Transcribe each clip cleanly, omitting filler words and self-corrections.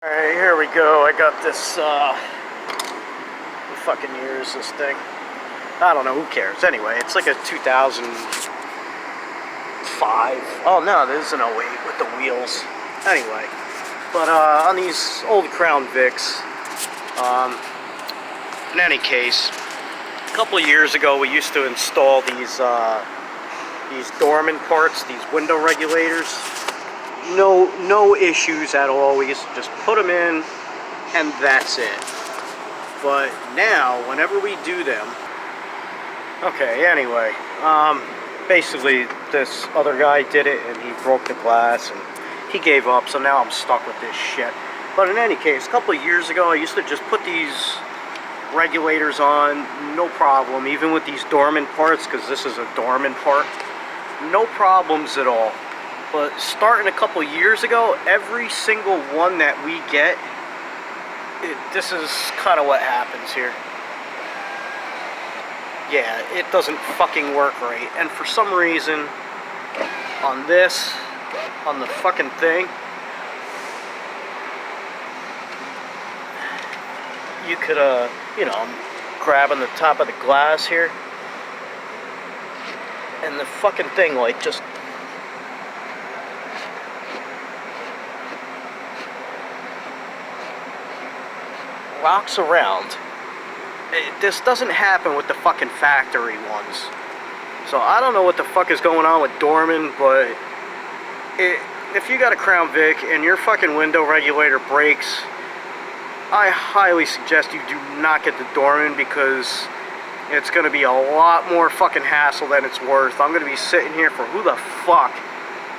Alright, here we go. I got this, what fucking year is this thing? I don't know, who cares? Anyway, it's like a 2005. Oh no, this is an '08 with the wheels. Anyway, but on these old Crown Vics, in any case, a couple of years ago we used to install these dorman parts, these window regulators. No issues at all. We used to just put them in and that's it. But now, whenever we do them, okay, anyway, basically this other guy did it and he broke the glass and he gave up, so now I'm stuck with this shit. But in any case, a couple of years ago I used to just put these regulators on, no problem, even with these dorman parts, because this is a dorman part, no problems at all. But starting a couple years ago, every single one that we get, this is kind of what happens here. Yeah, it doesn't fucking work right. And for some reason, on this, on the fucking thing, you could, you know, I'm grabbing the top of the glass here, and the fucking thing, like, just rocks around. This doesn't happen with the fucking factory ones. So I don't know what the fuck is going on with dorman, but if you got a Crown Vic and your fucking window regulator breaks, I highly suggest you do not get the dorman, because it's going to be a lot more fucking hassle than it's worth. I'm going to be sitting here for who the fuck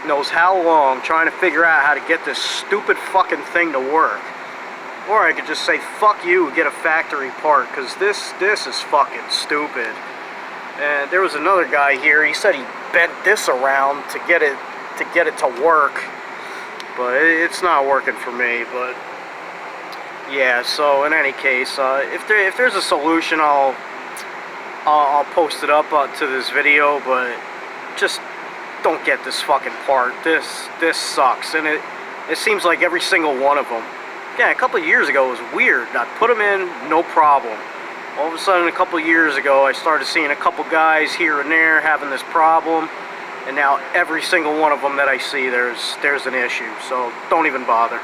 knows how long trying to figure out how to get this stupid fucking thing to work. Or I could just say, fuck you, get a factory part, because this is fucking stupid. And there was another guy here, he said he bent this around to get it to work, but it's not working for me. But yeah, so in any case, if there's a solution, I'll post it up to this video, but just don't get this fucking part. This sucks, and it seems like every single one of them. Yeah, a couple of years ago it was weird. I'd put them in, no problem. All of a sudden, a couple of years ago, I started seeing a couple guys here and there having this problem, and now every single one of them that I see, there's an issue. So don't even bother.